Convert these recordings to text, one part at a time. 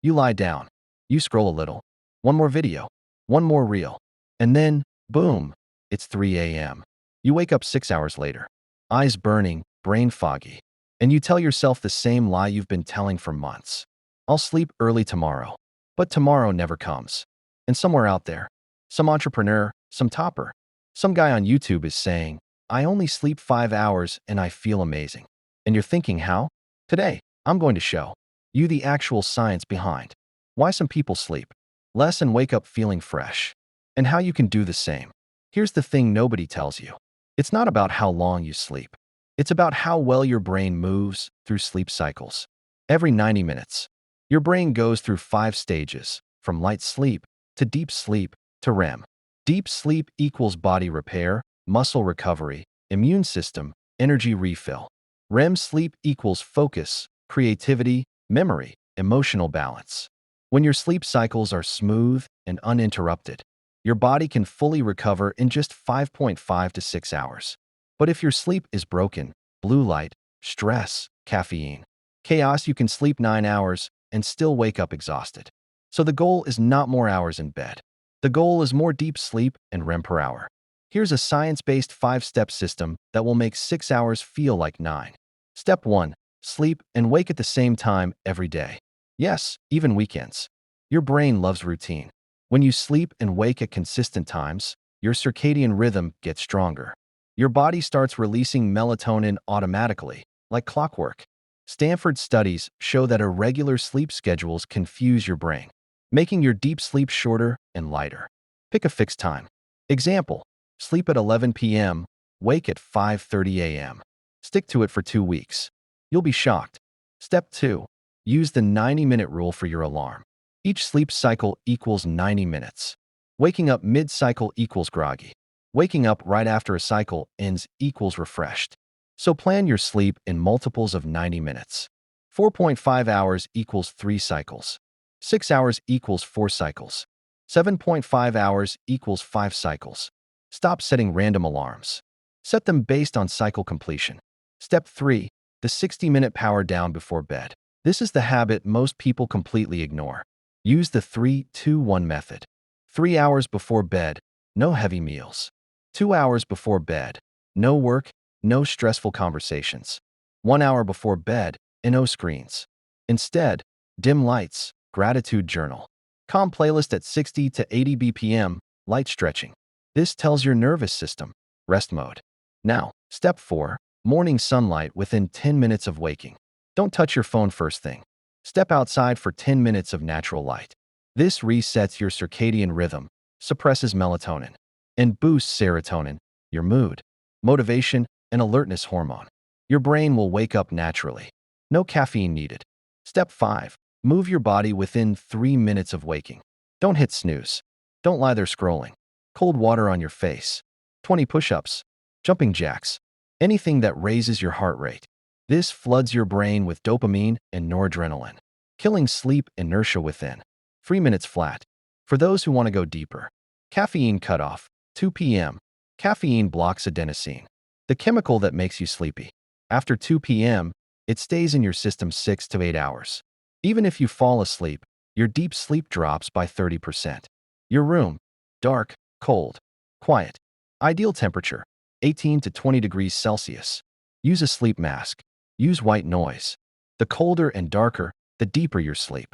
You lie down. You scroll a little. One more video. One more reel. And then, boom, it's 3 a.m. You wake up 6 hours later. Eyes burning, brain foggy. And you tell yourself the same lie you've been telling for months. I'll sleep early tomorrow. But tomorrow never comes. And somewhere out there, some entrepreneur, some topper, some guy on YouTube is saying, I only sleep 5 hours and I feel amazing. And you're thinking, how? Today, I'm going to show you the actual science behind why some people sleep less and wake up feeling fresh, and how you can do the same. Here's the thing nobody tells you. It's not about how long you sleep. It's about how well your brain moves through sleep cycles. Every 90 minutes, your brain goes through 5 stages, from light sleep to deep sleep to REM. Deep sleep equals body repair, muscle recovery, immune system, energy refill. REM sleep equals focus, creativity, memory, emotional balance. When your sleep cycles are smooth and uninterrupted, your body can fully recover in just 5.5 to 6 hours. But if your sleep is broken, blue light, stress, caffeine, chaos, you can sleep 9 hours and still wake up exhausted. So the goal is not more hours in bed. The goal is more deep sleep and REM per hour. Here's a science-based 5-step system that will make 6 hours feel like 9. Step 1. Sleep and wake at the same time every day. Yes, even weekends. Your brain loves routine. When you sleep and wake at consistent times, your circadian rhythm gets stronger. Your body starts releasing melatonin automatically, like clockwork. Stanford studies show that irregular sleep schedules confuse your brain, making your deep sleep shorter and lighter. Pick a fixed time. Example, sleep at 11 p.m., wake at 5:30 a.m. Stick to it for 2 weeks. You'll be shocked. Step 2. Use the 90-minute rule for your alarm. Each sleep cycle equals 90 minutes. Waking up mid-cycle equals groggy. Waking up right after a cycle ends equals refreshed. So plan your sleep in multiples of 90 minutes. 4.5 hours equals 3 cycles. 6 hours equals 4 cycles. 7.5 hours equals 5 cycles. Stop setting random alarms. Set them based on cycle completion. Step 3. The 60-minute power down before bed. This is the habit most people completely ignore. Use the 3-2-1 method. 3 hours before bed, no heavy meals. 2 hours before bed, no work, no stressful conversations. 1 hour before bed, and no screens. Instead, dim lights, gratitude journal. Calm playlist at 60 to 80 BPM, light stretching. This tells your nervous system, rest mode. Now, step 4, morning sunlight within 10 minutes of waking. Don't touch your phone first thing. Step outside for 10 minutes of natural light. This resets your circadian rhythm, suppresses melatonin, and boosts serotonin, your mood, motivation, and alertness hormone. Your brain will wake up naturally. No caffeine needed. Step 5. Move your body within 3 minutes of waking. Don't hit snooze. Don't lie there scrolling. Cold water on your face. 20 push-ups. Jumping jacks. Anything that raises your heart rate. This floods your brain with dopamine and noradrenaline, killing sleep inertia within 3 minutes flat. For those who want to go deeper, caffeine cutoff, 2 p.m. Caffeine blocks adenosine, the chemical that makes you sleepy. After 2 p.m., it stays in your system 6 to 8 hours. Even if you fall asleep, your deep sleep drops by 30%. Your room, dark, cold, quiet. Ideal temperature, 18 to 20 degrees Celsius. Use a sleep mask. Use white noise. The colder and darker, the deeper your sleep.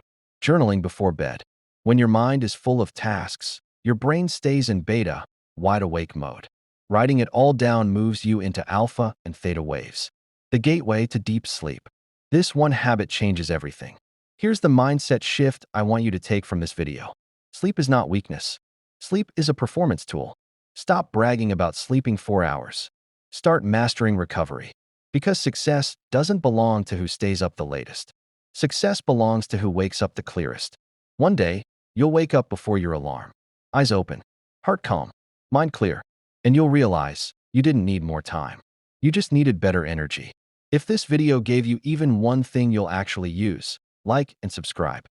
Journaling before bed. When your mind is full of tasks, your brain stays in beta, wide awake mode. Writing it all down moves you into alpha and theta waves, the gateway to deep sleep. This one habit changes everything. Here's the mindset shift I want you to take from this video. Sleep is not weakness. Sleep is a performance tool. Stop bragging about sleeping 4 hours. Start mastering recovery. Because success doesn't belong to who stays up the latest. Success belongs to who wakes up the clearest. One day, you'll wake up before your alarm. Eyes open, heart calm, mind clear, and you'll realize you didn't need more time. You just needed better energy. If this video gave you even one thing you'll actually use, like and subscribe.